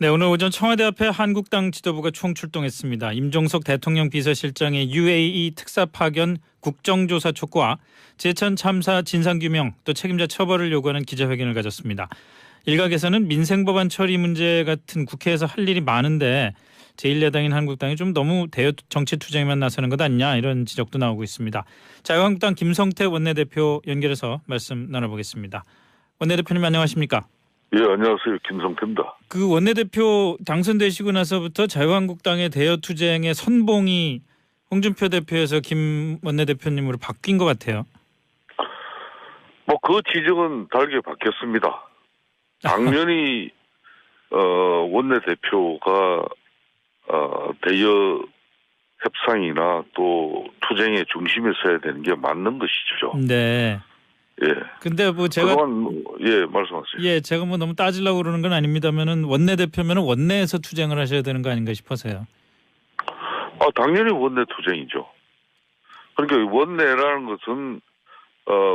네, 오늘 오전 청와대 앞에 한국당 지도부가 총출동했습니다. 임종석 대통령 비서실장의 UAE 특사 파견 국정조사 촉구와 제천 참사 진상규명 또 책임자 처벌을 요구하는 기자회견을 가졌습니다. 일각에서는 민생법안 처리 문제 같은 국회에서 할 일이 많은데 제1야당인 한국당이 좀 너무 대여 정치 투쟁에만 나서는 것 아니냐 이런 지적도 나오고 있습니다. 자유한국당 김성태 원내대표 연결해서 말씀 나눠보겠습니다. 원내대표님 안녕하십니까? 예, 안녕하세요. 김성태입니다. 그 원내대표 당선되시고 나서부터 자유한국당의 대여투쟁의 선봉이 홍준표 대표에서 김 원내대표님으로 바뀐 것 같아요. 그 지적은 다르게 바뀌었습니다. 당연히 원내대표가 대여 협상이나 또 투쟁의 중심에 서야 되는 게 맞는 것이죠. 네. 예. 근데 뭐 제가 말씀하세요. 예, 제가 뭐 너무 따지려고 그러는 건 아닙니다만은 원내대표면은 원내에서 투쟁을 하셔야 되는 거 아닌가 싶어서요. 당연히 원내 투쟁이죠. 그러니까 원내라는 것은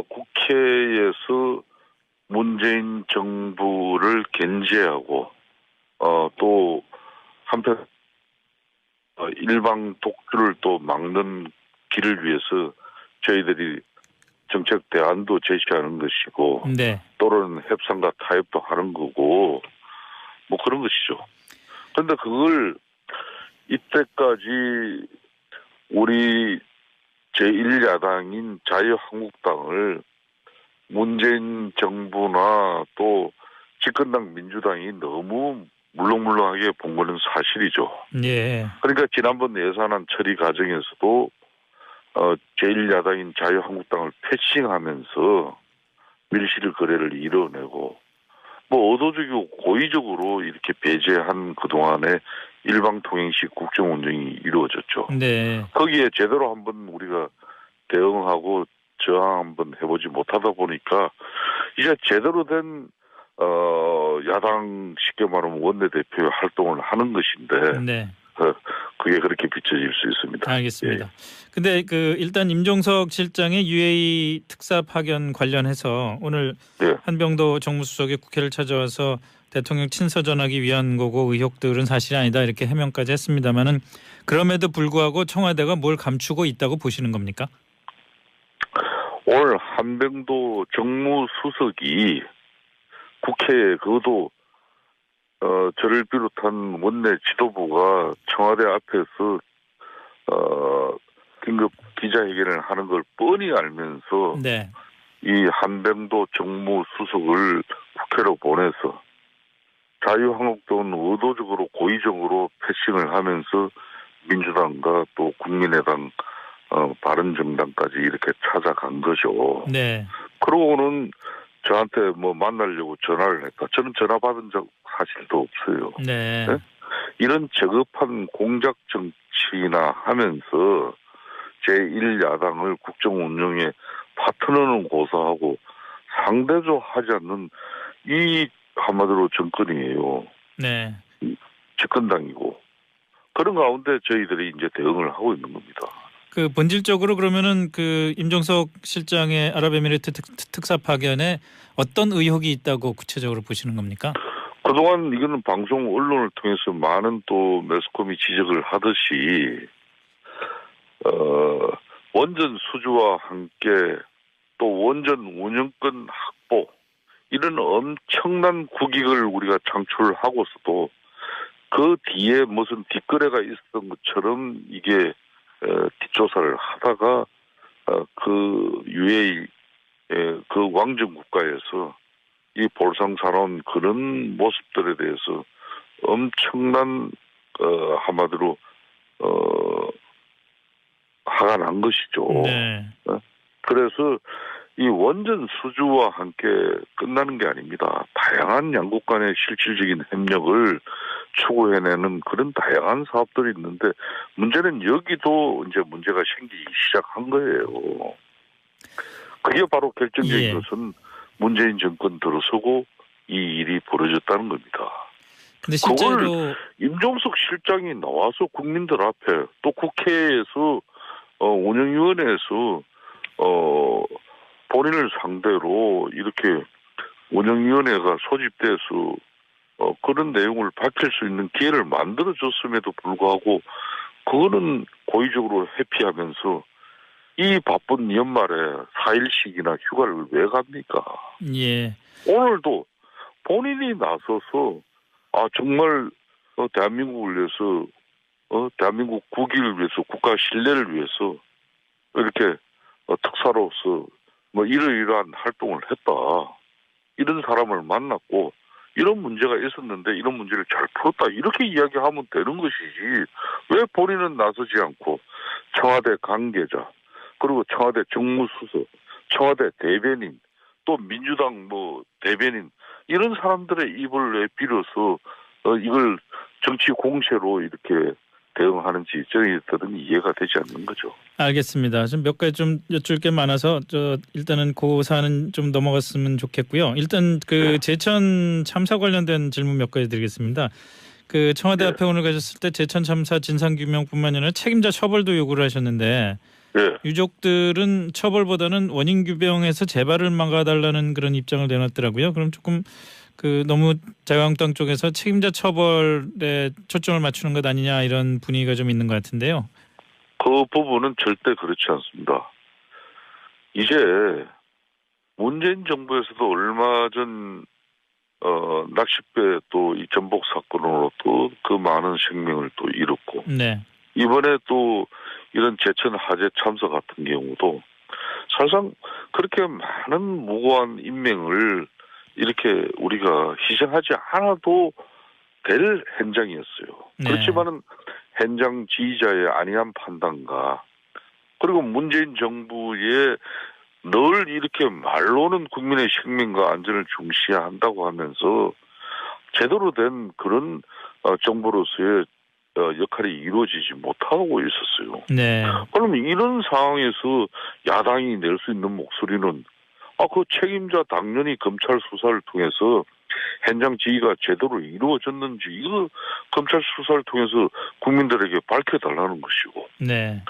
국회에서 문재인 정부를 견제하고 또 한편 일방 독주를 또 막는 길을 위해서 저희들이 정책 대안도 제시하는 것이고 네. 또는 협상과 타협도 하는 거고 뭐 그런 것이죠. 그런데 그걸 이때까지 우리 제1야당인 자유한국당을 문재인 정부나 또 집권당 민주당이 너무 물렁물렁하게 본 거는 사실이죠. 예. 그러니까 지난번 예산안 처리 과정에서도 제1야당인 자유한국당을 패싱하면서 밀실 거래를 이뤄내고 의도적이고 고의적으로 이렇게 배제한 그동안의 일방통행식 국정 운영이 이루어졌죠. 네. 거기에 제대로 한번 우리가 대응하고 저항 한번 해보지 못하다 보니까 이제 제대로 된 야당 쉽게 말하면 원내대표 활동을 하는 것인데 네. 그게 그렇게 비춰질 수 있습니다. 알겠습니다. 예. 근데 일단 임종석 실장의 UAE 특사 파견 관련해서 오늘 예. 한병도 정무수석이 국회를 찾아와서 대통령 친서 전하기 위한 거고 의혹들은 사실이 아니다 이렇게 해명까지 했습니다마는 그럼에도 불구하고 청와대가 뭘 감추고 있다고 보시는 겁니까? 오늘 한병도 정무수석이 국회에 그것도 저를 비롯한 원내 지도부가 청와대 앞에서 긴급 기자회견을 하는 걸 뻔히 알면서 네. 이 한병도 정무수석을 국회로 보내서 자유한국당은 의도적으로 고의적으로 패싱을 하면서 민주당과 또 국민의당 바른정당까지 이렇게 찾아간 거죠. 네. 그러고는 저한테 만나려고 전화를 했다. 저는 전화 받은 적 사실도 없어요. 네. 네? 이런 저급한 공작 정치나 하면서 제1야당을 국정 운영에 파트너는 고사하고 상대도 하지 않는 이 한마디로 정권이에요. 네. 집권당이고 그런 가운데 저희들이 이제 대응을 하고 있는 겁니다. 본질적으로 그러면은 임종석 실장의 아랍에미리트 특사 파견에 어떤 의혹이 있다고 구체적으로 보시는 겁니까? 그동안 이거는 방송 언론을 통해서 많은 또 매스컴이 지적을 하듯이 원전 수주와 함께 또 원전 운영권 확보 이런 엄청난 국익을 우리가 창출하고서도 그 뒤에 무슨 뒷거래가 있었던 것처럼 이게 뒷조사를 하다가 그 UAE 그 왕정 국가에서 이 볼상사나운 그런 모습들에 대해서 엄청난 한마디로 화가 난 것이죠. 네. 그래서 이 원전 수주와 함께 끝나는 게 아닙니다. 다양한 양국 간의 실질적인 협력을 추구해내는 그런 다양한 사업들이 있는데 문제는 여기도 이제 문제가 생기기 시작한 거예요. 그게 바로 결정적인 것은 문재인 정권 들어서고 이 일이 벌어졌다는 겁니다. 근데 실제로 그걸 임종석 실장이 나와서 국민들 앞에 또 국회에서 운영위원회에서 본인을 상대로 이렇게 운영위원회가 소집돼서 그런 내용을 밝힐 수 있는 기회를 만들어줬음에도 불구하고 그거는 고의적으로 회피하면서 이 바쁜 연말에 4일씩이나 휴가를 왜 갑니까? 예. 오늘도 본인이 나서서 정말 대한민국을 위해서 대한민국 국위를 위해서 국가 신뢰를 위해서 이렇게 특사로서 뭐 이러이러한 활동을 했다. 이런 사람을 만났고 이런 문제가 있었는데 이런 문제를 잘 풀었다. 이렇게 이야기하면 되는 것이지. 왜 본인은 나서지 않고 청와대 관계자 그리고 청와대 정무수석, 청와대 대변인 또 민주당 대변인 이런 사람들의 입을 왜 빌어서 이걸 정치 공세로 이렇게 대응하는지 저희들은 이해가 되지 않는 거죠. 알겠습니다. 좀 몇 가지 좀 여쭐 게 많아서 일단은 그 사안은 좀 넘어갔으면 좋겠고요. 일단 그 제천 참사 관련된 질문 몇 가지 드리겠습니다. 그 청와대 앞에 오늘 가셨을 때 제천 참사 진상 규명뿐만 아니라 책임자 처벌도 요구를 하셨는데 유족들은 처벌보다는 원인 규명해서 재발을 막아달라는 그런 입장을 내놨더라고요. 그럼 조금 너무 자유한국당 쪽에서 책임자 처벌에 초점을 맞추는 것 아니냐 이런 분위기가 좀 있는 것 같은데요. 그 부분은 절대 그렇지 않습니다. 이제 문재인 정부에서도 얼마 전 낚싯배 또 이 전복 사건으로 또 그 많은 생명을 또 잃었고 네. 이번에 또 이런 제천 화재 참사 같은 경우도 사실상 그렇게 많은 무고한 인명을 이렇게 우리가 희생하지 않아도 될 현장이었어요. 네. 그렇지만은 현장 지휘자의 안이한 판단과 그리고 문재인 정부의 늘 이렇게 말로는 국민의 생명과 안전을 중시한다고 하면서 제대로 된 그런 정부로서의 역할이 이루어지지 못하고 있었어요. 네. 그러면 이런 상황에서 야당이 낼 수 있는 목소리는 그 책임자 당연히 검찰 수사를 통해서 현장 지휘가 제대로 이루어졌는지 이거 검찰 수사를 통해서 국민들에게 밝혀달라는 것이고 네.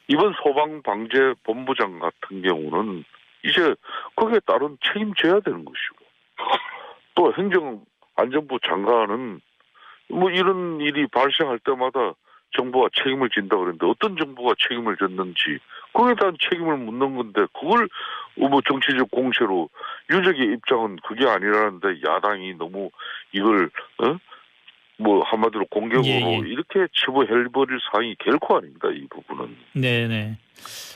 이번 소방방재본부장 같은 경우는 이제 거기에 따른 책임져야 되는 것이고 또 행정안전부 장관은 이런 일이 발생할 때마다 정부가 책임을 진다 그랬는데 어떤 정부가 책임을 졌는지 그에 대한 책임을 묻는 건데 그걸 정치적 공세로 유족의 입장은 그게 아니라는데 야당이 너무 이걸 한마디로 공격으로 이렇게 치부해버릴 사항이 결코 아닙니다. 이 부분은. 네네.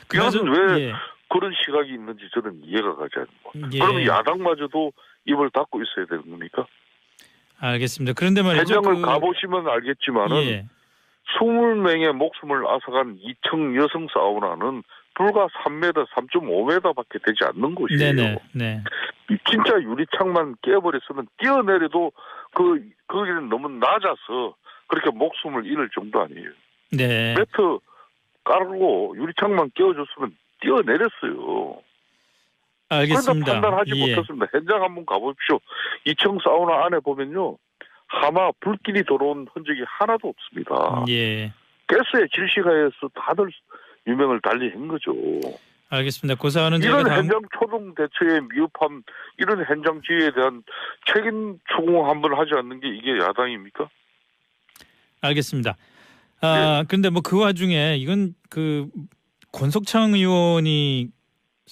그것은 왜 그런 시각이 있는지 저는 이해가 가지 않는 겁니다. 그러면 야당마저도 입을 닫고 있어야 되는 겁니까? 알겠습니다. 그런데 말이죠. 현장을 가보시면 알겠지만은 20명의 목숨을 앗아간 2층 여성 사우나는 불과 3m, 3.5m밖에 되지 않는 곳이에요. 네네. 네. 진짜 유리창만 깨버렸으면 뛰어내려도 거기는 너무 낮아서 그렇게 목숨을 잃을 정도 아니에요. 네. 매트 깔고 유리창만 깨워줬으면 뛰어내렸어요. 알겠습니다. 그런데 판단하지 못했습니다. 현장 한번 가보십시오. 2층 사우나 안에 보면요. 하마 불길이 들어온 흔적이 하나도 없습니다. 가스의 질식하에서 다들 유명을 달리 한 거죠. 알겠습니다. 그 사안은 이런 현장 초동 대처의 미흡함, 이런 현장 지휘에 대한 책임 추궁 한번 하지 않는 게 이게 야당입니까? 알겠습니다. 그런데 그 와중에 이건 권석창 의원이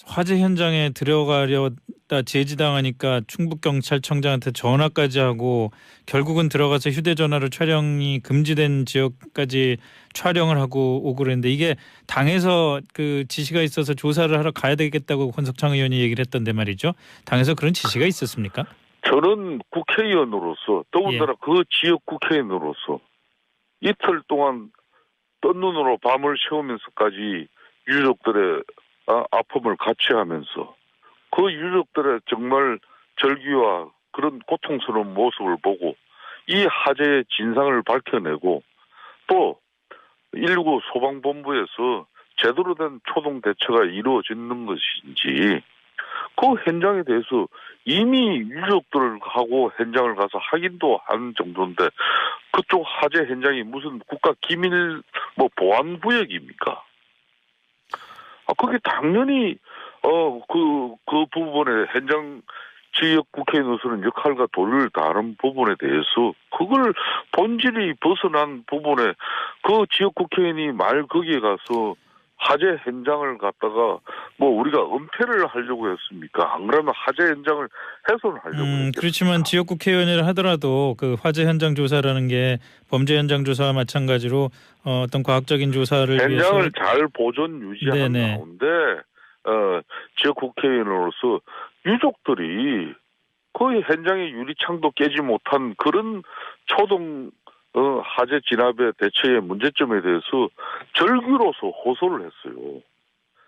화재 현장에 들어가려다 제지당하니까 충북경찰청장한테 전화까지 하고 결국은 들어가서 휴대전화로 촬영이 금지된 지역까지 촬영을 하고 오고 그랬는데 이게 당에서 지시가 있어서 조사를 하러 가야 되겠다고 권석창 의원이 얘기를 했던데 말이죠. 당에서 그런 지시가 있었습니까? 저는 국회의원으로서 더군다나 그 지역 국회의원으로서 이틀 동안 뜬 눈으로 밤을 새우면서까지 유족들의 아픔을 같이 하면서 그 유족들의 정말 절규와 그런 고통스러운 모습을 보고 이 화재의 진상을 밝혀내고 또 119 소방본부에서 제대로 된 초동 대처가 이루어지는 것인지 그 현장에 대해서 이미 유족들하고 현장을 가서 확인도 한 정도인데 그쪽 화재 현장이 무슨 국가 기밀 보안 구역입니까? 그게 당연히 그 부분에 현장 지역 국회의원으로서는 역할과 도리를 다하는 부분에 대해서 그걸 본질이 벗어난 부분에 그 지역 국회의원이 말 거기에 가서 화재 현장을 갖다가 뭐 우리가 은폐를 하려고 했습니까? 안 그러면 화재 현장을 훼손하려고 했겠습니까? 그렇지만 지역 국회의원이라 하더라도 그 화재 현장 조사라는 게 범죄 현장 조사와 마찬가지로 어떤 과학적인 조사를 현장을 위해서 잘 보존 유지하는 네네. 가운데 지역 국회의원으로서 유족들이 거의 현장의 유리창도 깨지 못한 그런 초동 화재 진압의 대처의 문제점에 대해서 절규로서 호소를 했어요.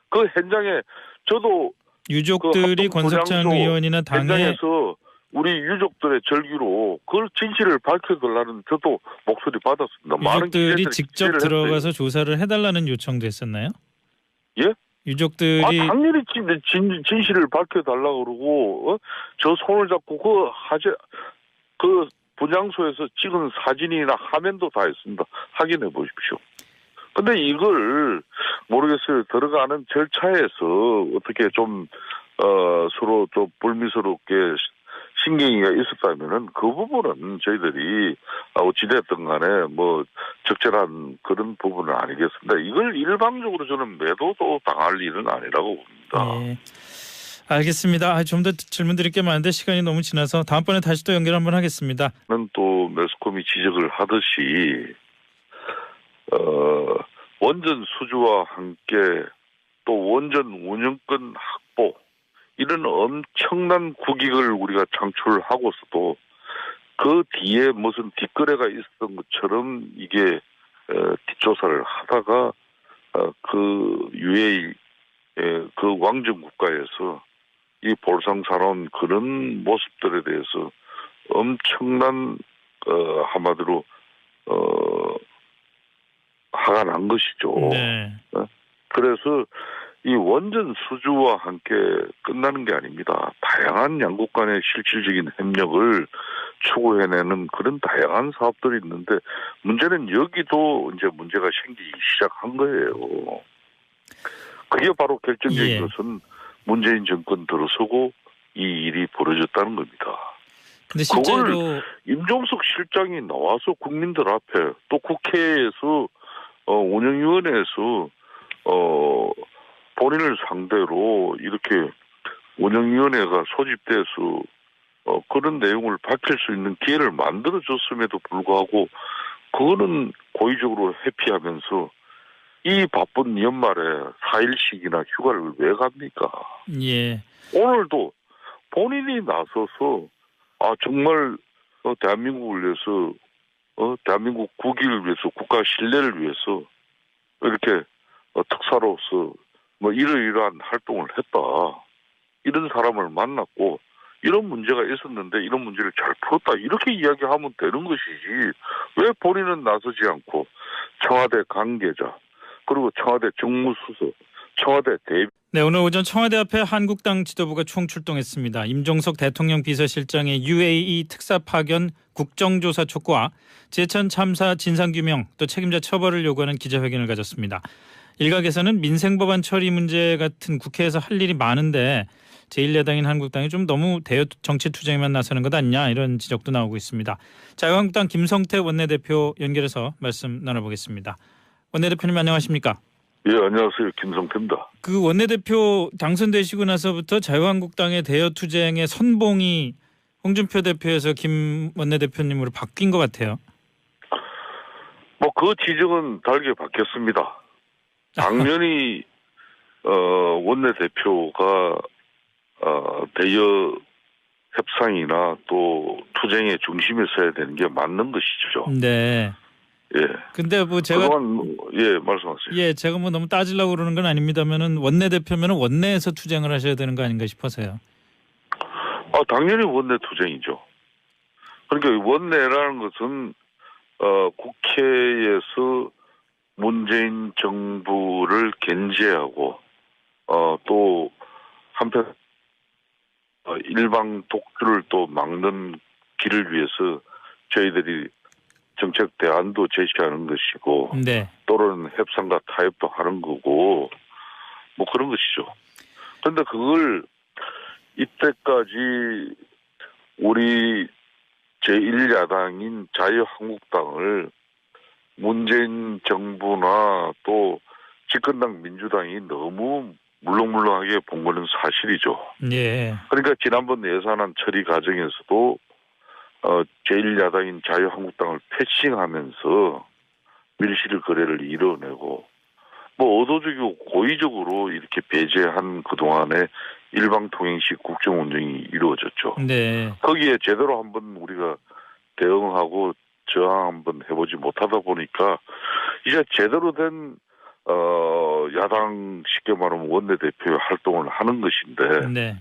그 현장에 저도 유족들이 합동 권석찬 분향소 의원이나 당에 현장에서 우리 유족들의 절규로 그걸 진실을 밝혀달라는 저도 목소리 받았습니다. 많은 유족들이 기자들이 직접 기대를 들어가서 했어요. 조사를 해달라는 요청도 했었나요? 예? 유족들이 당연히 진실을 밝혀달라고 그러고 저 손을 잡고 그 화재 그 분향소에서 찍은 사진이나 화면도 다 있습니다. 확인해 보십시오. 근데 이걸 모르겠어요. 들어가는 절차에서 어떻게 좀 서로 좀 불미스럽게 신경이가 있었다면은 그 부분은 저희들이 어찌됐든 간에 뭐 적절한 그런 부분은 아니겠습니다. 이걸 일방적으로 저는 매도도 당할 일은 아니라고 봅니다. 예. 알겠습니다. 좀 더 질문 드릴 게 많은데 시간이 너무 지나서 다음번에 다시 또 연결 한번 하겠습니다. 는 또 매스컴이 지적을 하듯이 원전 수주와 함께 또 원전 운영권 확보 이런 엄청난 국익을 우리가 창출하고서도 그 뒤에 무슨 뒷거래가 있었던 것처럼 이게 뒷조사를 하다가 그 UAE 그 왕정 국가에서 이 볼상사나운 그런 모습들에 대해서 엄청난 한마디로 화가 난 것이죠. 네. 그래서 이 원전 수주와 함께 끝나는 게 아닙니다. 다양한 양국 간의 실질적인 협력을 추구해내는 그런 다양한 사업들이 있는데 문제는 여기도 이제 문제가 생기기 시작한 거예요. 그게 바로 결정적인 예. 것은 문재인 정권 들어서고 이 일이 벌어졌다는 겁니다. 근데 실제로 그걸 임종석 실장이 나와서 국민들 앞에 또 국회에서 운영위원회에서 본인을 상대로 이렇게 운영위원회가 소집돼서 그런 내용을 밝힐 수 있는 기회를 만들어줬음에도 불구하고 그거는 고의적으로 회피하면서 이 바쁜 연말에 4일씩이나 휴가를 왜 갑니까? 예. 오늘도 본인이 나서서 정말 대한민국을 위해서 대한민국 국익을 위해서 국가 신뢰를 위해서 이렇게 특사로서 뭐 이러이러한 활동을 했다. 이런 사람을 만났고 이런 문제가 있었는데 이런 문제를 잘 풀었다. 이렇게 이야기하면 되는 것이지. 왜 본인은 나서지 않고 청와대 관계자 그리고 청와대 정무수석, 청와대 대비 네, 오늘 오전 청와대 앞에 한국당 지도부가 총출동했습니다. 임종석 대통령 비서실장의 UAE 특사 파견 국정조사 촉구와 제천 참사 진상규명 또 책임자 처벌을 요구하는 기자회견을 가졌습니다. 일각에서는 민생법안 처리 문제 같은 국회에서 할 일이 많은데 제1야당인 한국당이 좀 너무 대여 정치 투쟁에만 나서는 것 아니냐 이런 지적도 나오고 있습니다. 자유한국당 김성태 원내대표 연결해서 말씀 나눠보겠습니다. 원내대표님 안녕하십니까? 예, 안녕하세요. 김성태입니다. 그 원내대표 당선되시고 나서부터 자유한국당의 대여 투쟁의 선봉이 홍준표 대표에서 김 원내대표님으로 바뀐 것 같아요. 뭐 그 지적은 다르게 바뀌었습니다. 당연히 원내대표가 대여 협상이나 또 투쟁의 중심에 서야 되는 게 맞는 것이죠. 네. 예. 근데 뭐 제가 그동안 말씀하세요. 예, 제가 뭐 너무 따지려고 그러는 건 아닙니다만은 원내대표면은 원내에서 투쟁을 하셔야 되는 거 아닌가 싶어서요. 당연히 원내 투쟁이죠. 그러니까 원내라는 것은 국회에서 문재인 정부를 견제하고 또 한편 일방 독주를 또 막는 길을 위해서 저희들이 정책 대안도 제시하는 것이고 네. 또는 협상과 타협도 하는 거고 뭐 그런 것이죠. 그런데 그걸 이때까지 우리 제1야당인 자유한국당을 문재인 정부나 또 집권당 민주당이 너무 물렁물렁하게 본 거는 사실이죠. 예. 그러니까 지난번 예산안 처리 과정에서도 제1야당인 자유한국당을 패싱하면서 밀실 거래를 이뤄내고 뭐 의도적이고 고의적으로 이렇게 배제한 그동안의 일방통행식 국정 운영이 이루어졌죠. 네. 거기에 제대로 한번 우리가 대응하고 저항 한번 해보지 못하다 보니까 이제 제대로 된 야당 쉽게 말하면 원내대표 활동을 하는 것인데 네.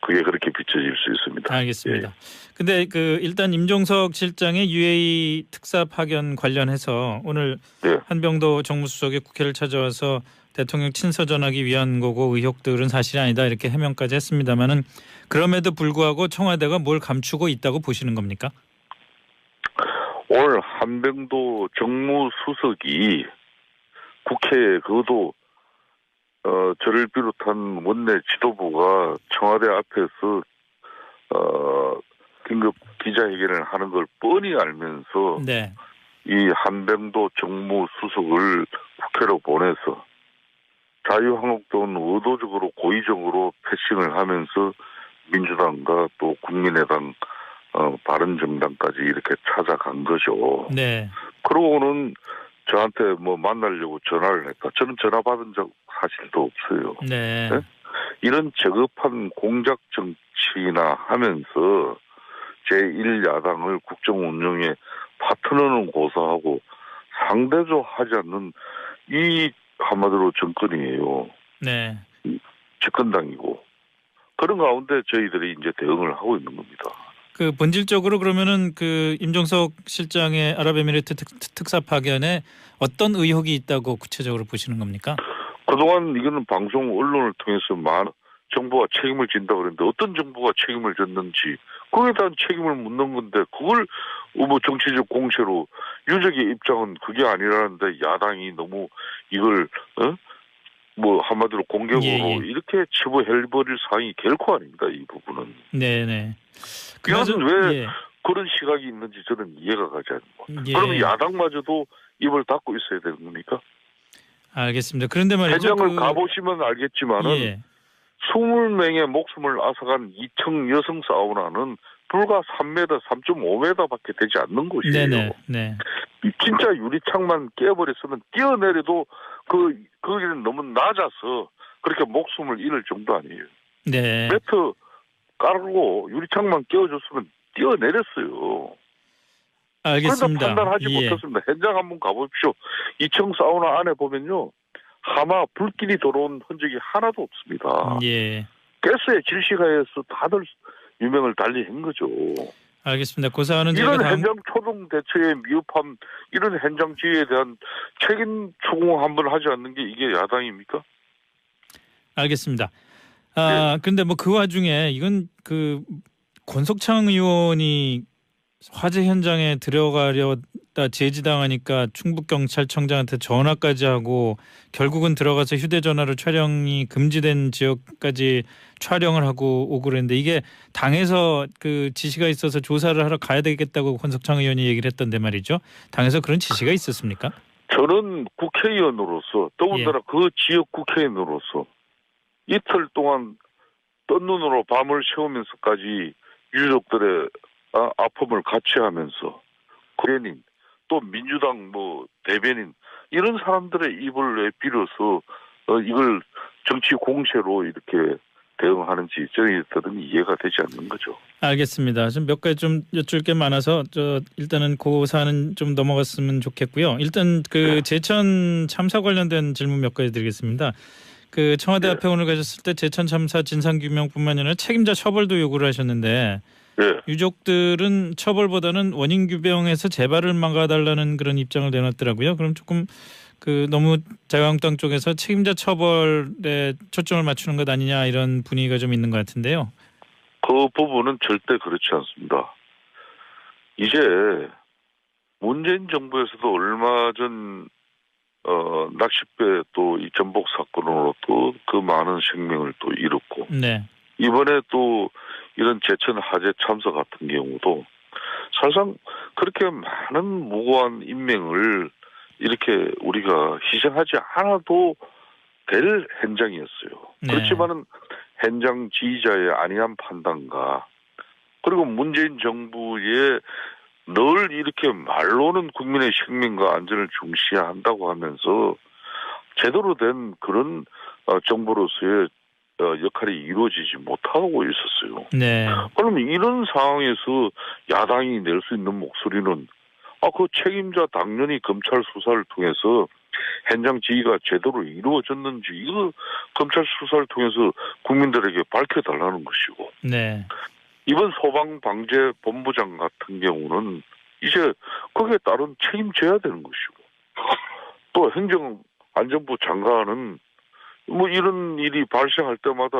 그게 그렇게 비춰질 수 있습니다. 알겠습니다. 예. 근데 일단 임종석 실장의 UAE 특사 파견 관련해서 오늘 네. 한병도 정무수석이 국회를 찾아와서 대통령 친서 전하기 위한 거고 의혹들은 사실이 아니다 이렇게 해명까지 했습니다마는 그럼에도 불구하고 청와대가 뭘 감추고 있다고 보시는 겁니까? 오늘 한병도 정무수석이 국회에 그것도 저를 비롯한 원내 지도부가 청와대 앞에서 긴급 기자회견을 하는 걸 뻔히 알면서 네. 이 한병도 정무수석을 국회로 보내서 자유한국당은 의도적으로 고의적으로 패싱을 하면서 민주당과 또 국민의당 바른정당까지 이렇게 찾아간 거죠. 네. 그러고는 저한테 뭐 만나려고 전화를 했다. 저는 전화 받은 적 사실도 없어요. 네. 네? 이런 저급한 공작 정치나 하면서 제1야당을 국정 운영에 파트너는 고사하고 상대도 하지 않는 이 한마디로 정권이에요. 네. 집권당이고. 그런 가운데 저희들이 이제 대응을 하고 있는 겁니다. 그 본질적으로 그러면은 그 임종석 실장의 아랍에미리트 특사 파견에 어떤 의혹이 있다고 구체적으로 보시는 겁니까? 그동안 이거는 방송 언론을 통해서 정부가 책임을 진다 그랬는데 어떤 정부가 책임을 졌는지 그에 대한 책임을 묻는 건데 그걸 뭐 정치적 공세로 유족의 입장은 그게 아니라는데 야당이 너무 이걸 뭐 한마디로 공격으로 예. 이렇게 치부해버릴 사항이 결코 아닙니다. 이 부분은. 네네. 이것은 왜 예. 그런 시각이 있는지 저는 이해가 가지 않는 겁니다. 예. 그러면 야당마저도 입을 닫고 있어야 되는 겁니까? 알겠습니다. 그런데 말이죠. 현장을 가보시면 알겠지만은 예. 20명의 목숨을 앗아간 2층 여성 사우나는 불과 3m, 3.5m밖에 되지 않는 곳이에요. 네네. 네. 진짜 유리창만 깨버렸으면 뛰어내려도 거기는 너무 낮아서 그렇게 목숨을 잃을 정도 아니에요. 네. 매트 깔고 유리창만 깨워줬으면 뛰어내렸어요. 알겠습니다. 그런데 판단하지 예. 못했습니다. 현장 한번 가보십시오. 2층 사우나 안에 보면요. 하마 불길이 들어온 흔적이 하나도 없습니다. 예. 가스의 질식하에서 다들 유명을 달리한 거죠. 알겠습니다. 그 사안은 이런 저희가 현장 초동 대처의 미흡함, 이런 현장 지휘에 대한 책임 추궁 한번 하지 않는 게 이게 야당입니까? 알겠습니다. 네. 근데 뭐 그 와중에 이건 그 권석창 의원이 화재 현장에 들어가려다 제지당하니까 충북경찰청장한테 전화까지 하고 결국은 들어가서 휴대전화로 촬영이 금지된 지역까지 촬영을 하고 오고 그랬는데 이게 당에서 그 지시가 있어서 조사를 하러 가야 되겠다고 권석창 의원이 얘기를 했던데 말이죠. 당에서 그런 지시가 있었습니까? 저는 국회의원으로서 더군다나 그 지역 국회의원으로서 이틀 동안 뜬 눈으로 밤을 새우면서까지 유족들의 아픔을 같이 하면서 대변인 또 민주당 뭐 대변인 이런 사람들의 입을 내밀어서 이걸 정치 공세로 이렇게 대응하는지 저희들은 이해가 되지 않는 거죠. 알겠습니다. 좀 몇 가지 좀 여쭐 게 많아서 일단은 그 사안은 좀 넘어갔으면 좋겠고요. 일단 그 제천 참사 관련된 질문 몇 가지 드리겠습니다. 그 청와대 앞에 오늘 가셨을 때 제천 참사 진상 규명뿐만 아니라 책임자 처벌도 요구를 하셨는데 유족들은 처벌보다는 원인 규명해서 재발을 막아달라는 그런 입장을 내놨더라고요. 그럼 조금 그 너무 자유한국당 쪽에서 책임자 처벌에 초점을 맞추는 것 아니냐 이런 분위기가 좀 있는 것 같은데요. 그 부분은 절대 그렇지 않습니다. 이제 문재인 정부에서도 얼마 전 낚싯배 또 이 전복 사건으로 또 그 많은 생명을 또 잃었고 네. 이번에 또 이런 제천 화재 참사 같은 경우도 사실상 그렇게 많은 무고한 인명을 이렇게 우리가 희생하지 않아도 될 현장이었어요. 네. 그렇지만은 현장 지휘자의 안이한 판단과 그리고 문재인 정부의 늘 이렇게 말로는 국민의 생명과 안전을 중시한다고 하면서 제대로 된 그런 정부로서의 역할이 이루어지지 못하고 있었어요. 네. 그러면 이런 상황에서 야당이 낼 수 있는 목소리는 그 책임자 당연히 검찰 수사를 통해서 현장 지휘가 제대로 이루어졌는지 이거 검찰 수사를 통해서 국민들에게 밝혀달라는 것이고 네. 이번 소방방재본부장 같은 경우는 이제 거기에 따른 책임져야 되는 것이고 또 행정안전부 장관은 뭐 이런 일이 발생할 때마다